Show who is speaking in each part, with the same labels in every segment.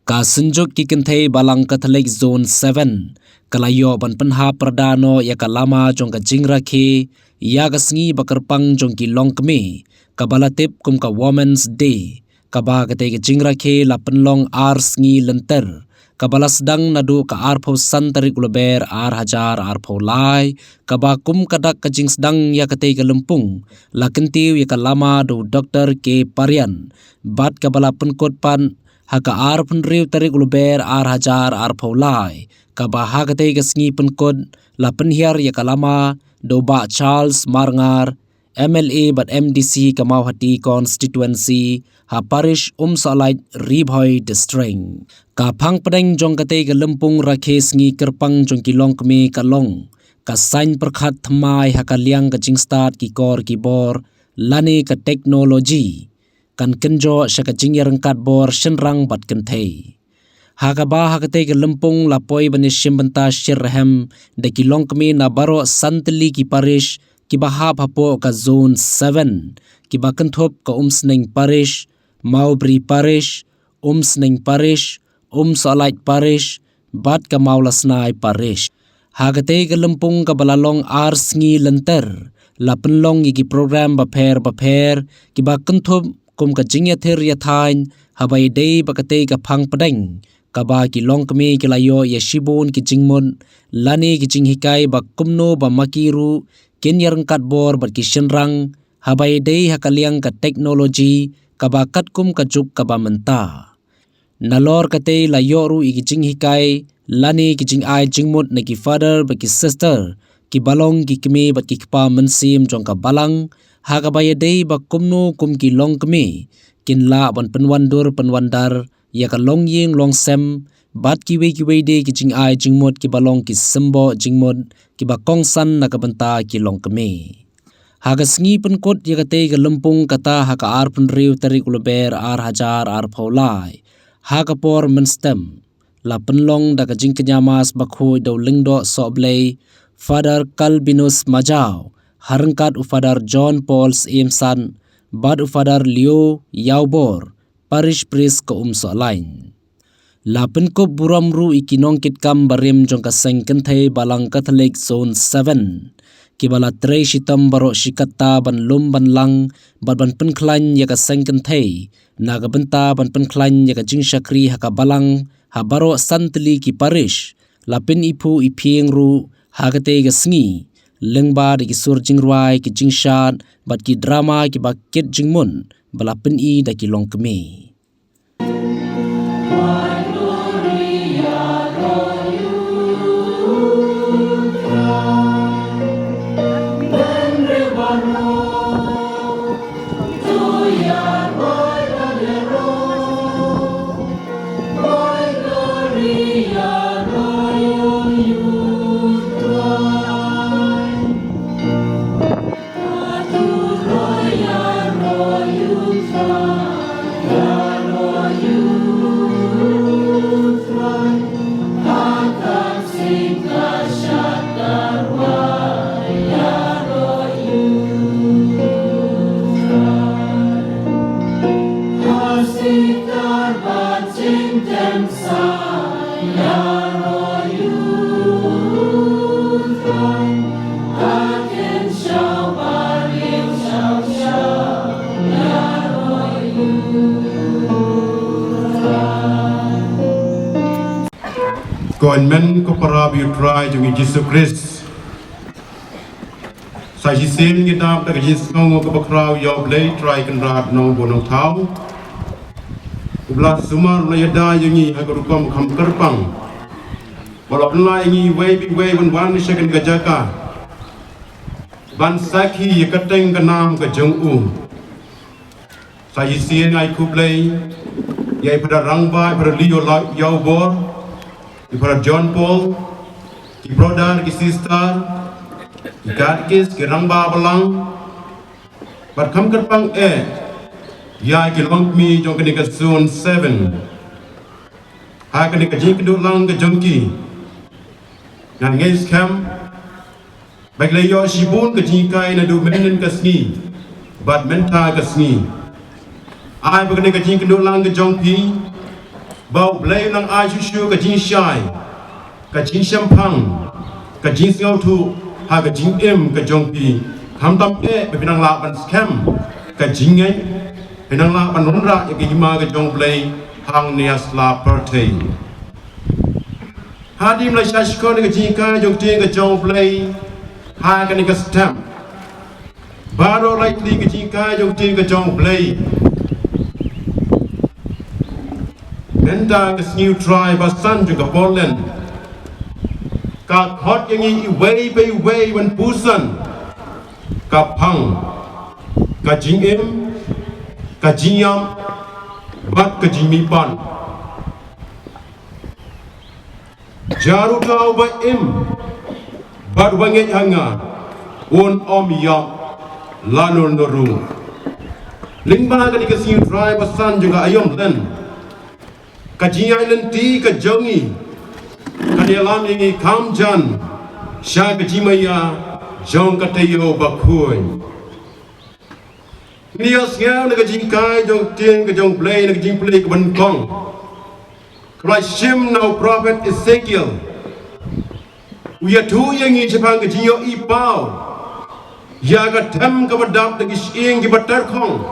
Speaker 1: Ka Synjuk ki Kynthei balang Katholik Zone 7 kalayo ban penha perdano ya kalama jong ka jingra ke ya ka Sngi ba Kyrpang jong ki longkme ka balatip kum ka Women's Day ka ba ka te ka jingra ke la penlong ar Sngi lenter ka balasdang nadu ka arpho santari kuleber ar hajar arpho lai ka ba kum kadak ka jingsdang ya ka te ka lempung la kentiu ya kalama do Dr. K. Parian bat ka bala penkot pan haka ar penriu tarik uluber ar hajar ar paulai kabaha kate ka Sngi penkod la penhiar ya kalama doba Charles Marngar MLA but MDC kamau hati constituency ha parish salait Ribhoi district ka phang pedeng jong kate ka lempung rakhe Sngi Kyrpang jong kilong keme kalong ka sain perkhat thamai haka liang ka jingstat ki kor ki bor lani ka teknologi kan kenjo syaka jingyar engkat bor shenrang bat Kynthei. Haka ba haka te ke lempung lapoi bani shimbenta shirhem de kilong kemi na baro santli ki parish ki bahap hapo ka zone 7 ki ba kenthop ka Sneng parish, Maubri parish, Sneng parish, Salait parish, bat ka Maulasnai parish. Haka te ke lempung ka balalong ar Sngi lenter la penlong ki program baper ki ba kenthop kum ka jingya ther ya thain habai dei bakate ka phang padeng ka ba ki long kemi ki layo ya shibun ki jingmon lani ki jinghikai ba kumno ba makiru ken yarangkat bor bat ki shenrang habai dei hakaliang ka teknologi ka ba kat kum ka juk ka ba menta nalor kate layo ru ki jinghikai lani ki jing ai jingmot na ki father ba ki sister ki balong ki kemi bat ki kpa mensim jong ka balang haka baya dei ba kumno kum ki long kemi kin la ban penwandur penwandar ya ka long ying long sem bat ki we de ki jing ai jingmot ki balong ki sembo jingmot ki ba kongsan na ka benta ki long kemi haka Sngi penkot ya ka te ka lempung kata haka ar penriu tarik uluber ar hajar ar paulai haka por menstem la penlong da ka jing kenyamas bakhoi do lingdo soblei Father Kalbinus Majau harengkat ufadar John Pauls Imsan bad ufadar Leo Yaubor parish priest ke Salain la penkop buramru ikinong kitkam barim jong ka seng Kynthei balang Katholik Zone 7 kibala trei shitam baro shikata ban lum ban lang ban penklan ya ka seng Kynthei naga benta ban penklan ya ka jingshakri haka balang ha baro santli ki parish la pen Iphuh Iphieng ru hakate ka Sngi lengba de ki sur jingruai ki jingshan bat ki drama ki bakit jingmun bala pen I da ki long kemi
Speaker 2: Kon men ko para bi try jung Jesus Christ sa jisim ni tam ta jis ngong ko bakraw yo blay try kan rat no bonong thau ubla sumar la yada yungi agar kom kham Kyrpang wala pla ngi we wan second ka jaka ban sakhi yakateng ka nam ka jung sa jisim ai ku blay yai pada rangba pada Leo Yaubor Iphuh John Paul, ki brother, ki sister, ki katkis, ki rangba balang, but kam Kyrpang ya ki long mi jong kini ka Zone 7, ha kini ka jing keduk lang ka jongki, ngan ngais kam, baik layo shibun ka jingkai na du menen ka Sngi, but menta ka Sngi, ai bagni ka jing keduk lang ka jongki, bau blay nang ai shushu ka jing shai ka jing shampang ka jing sngau thu ha ka jing ka jong pi ham tam e be pinang la ban scam ka jing ngai pinang la ban ron ra ya ki ma ka jong blay hang nias la birthday hadim la shashko ni ka jing ka jong ting ka jong blay ha ka ni ka stamp baro likely ka jing ka jong ting ka jong blay Nenda ke Sngi try basan juga Poland. Kak hot yang ini way by way wan pusan. Kapang, kajingim, kajiyam, bat kajimipan. Jaru kau ba im, bat wanget hanga, on om yam, lanur nuru. Lingba kan ke Sngi try basan juga ayom len. Kajian nanti kajongi kadialam ini kamjan sya kajimaya jong katayo bakui nias ngau na kajing kai jong tien kajong play na kajing play kabankong krai shim no prophet Ezekiel uya tu yang ini sepang kajiyo ipau ya katem kabadap na kishing kibatar kong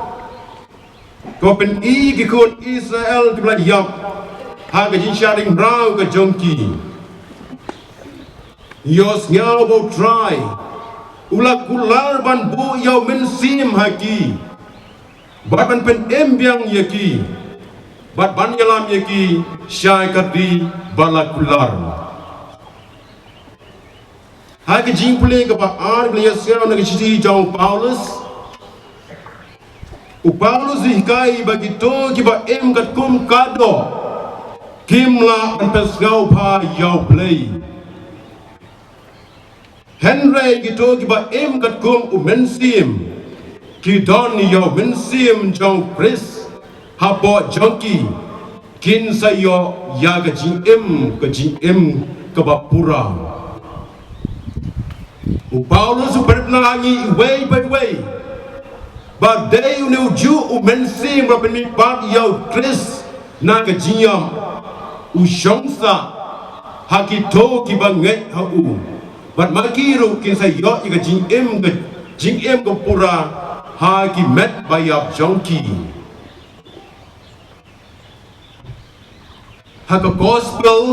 Speaker 2: kau pen kikun Israel kiblat yap ha ka jin sharing rau ka jongki yos ngau bo try ulak kular ban bu yau men sim haki bat ban pen embyang yaki bat ban yalam yaki syai kadi balakular ha ka jin pule ka ba ar ka yas ngau na ka chiti jong Paulus Paulus hikai bagi to kiba em kat kum kado kimla pesgau pa yau play Henry gitu kiba em kat kum umensim ki don yau mensim jong Chris habo jongki kin sayo ya ka jing em ka bapura Paulus berpenangi way by way but they knew Jew umensim rapeni pat yau Chris na ka jiam ushongsa hakito ki bangai hau but makiru kin sa yo ka jing em ka pura ha ki met bayap jongki ha ka gospel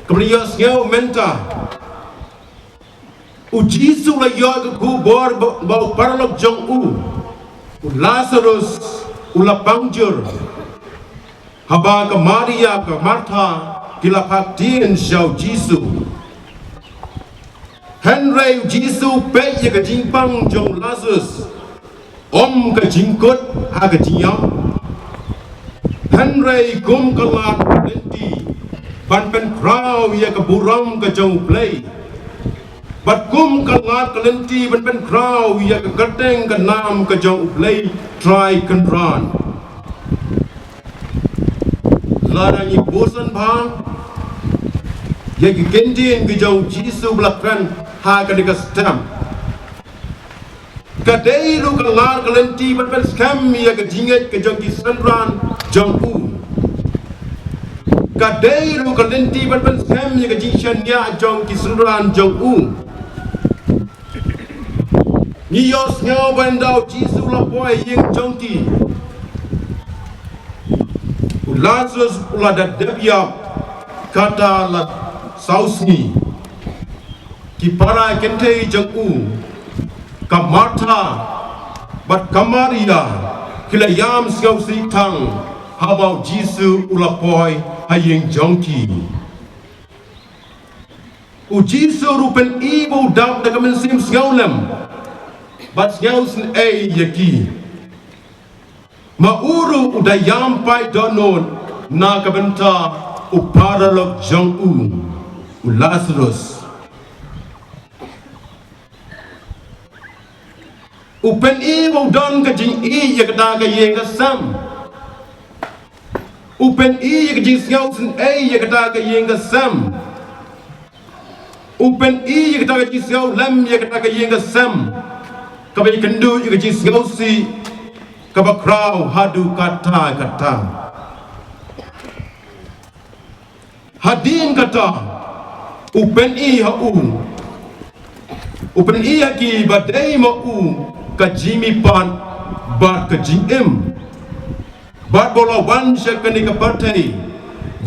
Speaker 2: krios ngau menta ujisu la yo ka ku bor bau parlok jong Lazarus ula pangjur haba ka Maria ka Martha kila paktin xiao Jisu Henry Jisu pe ye ka jingpang jong Lazarus om ka jingkut ha ka jiyam Henry kum ka lat lenti ban pen krau ye ka buram ka jong play Bat kum ka ngat ka lenti ban pen krau ya ka kateng ka nam ka jong play try control lara ni bosan bang ya ki kendin ka jong Jisu blakran ha ka de ka stam ka dei lu ka ngat ka lenti ban pen scam ya ka jinget ka jong ki sanran jong ka dei lu ka lenti ban pen scam ya ka jingshan ya jong ki sanran jong Ni yos ngau bandau Jisu la boy yeng jongki Lazarus ula da debya kata la sausni ki para Kynthei jong ka Martha bat kamaria kila yam ngau si tang habau Jisu ula boy hayeng jongki Jisu rupen ibu dap da kemensim ngaulam Bat ngausin yaki Mauru udayam pai donon na kabenta uparalok jong Lazarus Upen don ka jing yakata ka yenga sam Upen yakajing ngausin yakata ka yenga sam Upen yakata ka jing ngau lam yakata ka yenga sam Kabai kendu juga jis ngausi kabakrau hadu kata hadin kata upen i ha upen i ki badai ma ka jimi pan bat ka jim bat bola wan shakani ka partai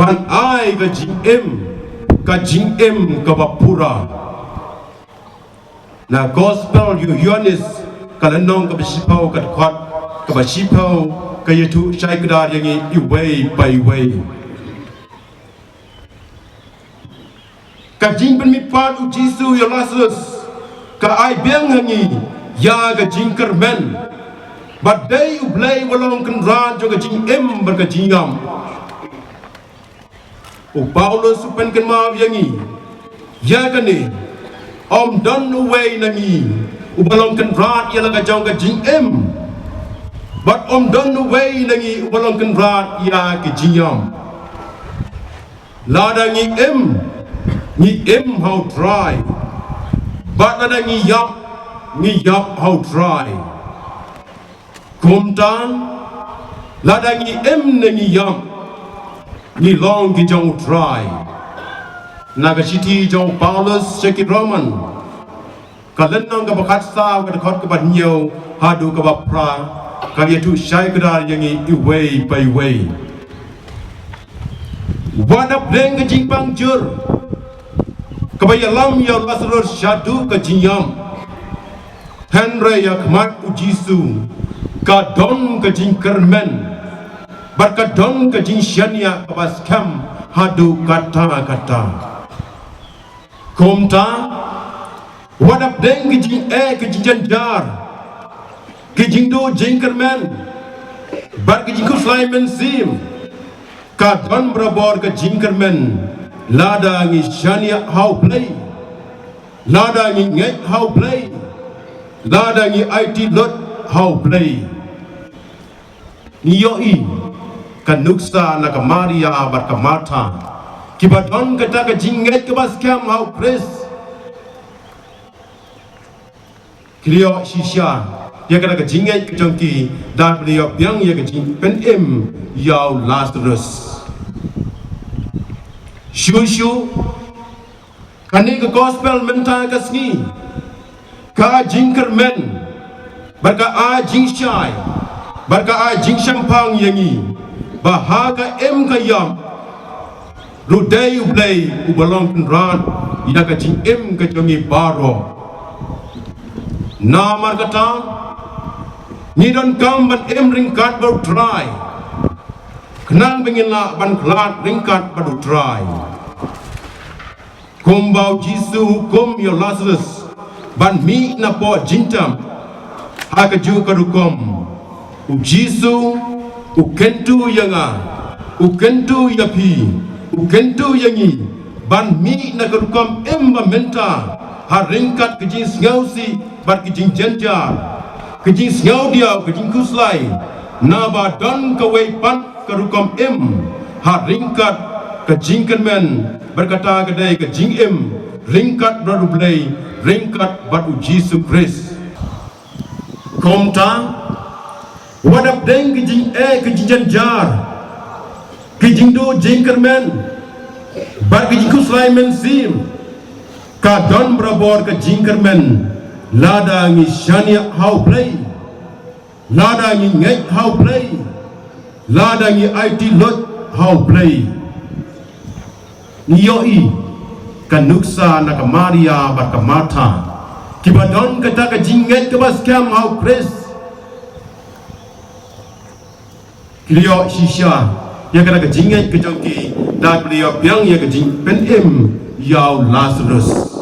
Speaker 2: ban ai ka jim ka bapura na gospel yu yonis kalanong ka bisipau ka khot ka basipau ka yetu shai kadar yangi iway pai way ka jing ben mi pat u jisu ya lasus ka ai beng hangi ya ka jing kermen badai u blai walong kan ran jo ka jing ber ka jingam u Paulus pen kan ma yangi ya ka ni om don away nangi u balong kan ran ya la ka jong ka jing but om don away nangi u balong kan ran ya ka jingam la dangi ni how try but ada ni yap how try kumtan lada ni ni yap ni long ki jong try naga city jong Paulus sekit Roman kalen nang ka bakat sa ka khot ka ban nhiều hadu ka bapra ka yetu shai kadar yangi iway pai way wada bleng ka jingpang jur kabayalam ya Lazarus shadu ka jinyam Henry ya kmat u Jisu ka don ka jing kermen barka don ka jing shania ka baskam hadu kata komta wadap deng ka jing ka jing janjar ka jing do jing kermen barka jing ku Sulaiman sim ka don brabor ka jing kermen lada ngi shania how play lada ngi ngai how play lada ngi IT lot how play ni yoi kanuksa na ka Maria bar ka Martha kibadon kata ka jingai ka baskam how press kriyo shisha ya kata ka jingai ka jongki dan beliau yang ya ka jing pen yau Lazarus Shushu kani ke gospel mentah ke Sngi ka jingker men barka a jing shai barka a jing shampang yangi bahaga ka yam rudai ublay ubalong ran ida ka jing ka jongi baro namar kata ni don kam ban ringkat bau try kenang bengila ban klat ringkat bau try kumbau Jisu kum ya Lazarus ban mi na po jintam haka ju kadukom u Jisu u kentu yanga u kentu yapi u kentu yangi ban mi na kadukom menta ha ringkat ke jing ngausi bat ke jing janjar ke jing ngau dia ke jing kuslai na ba don ka wei pan kadukom ha ringkat ke jing men berkata kedai ke jing ringkat bradu blay ringkat batu Jisu Christ komta wadap deng ke jing ke jing janjar ke jing do jing kermen bar ke jing Sulaiman sim ka don brabor ke jing kermen lada ngi shania how play lada ngi ngai how play lada ngi IT lot how play niyoi kanuksa na ka Maria bar ka Martha kibadon kata ka jinget ka baskam how Chris kliyo shisha ya kata ka jinget ka jongki dan beliau yang ya ka jing pen yau Lazarus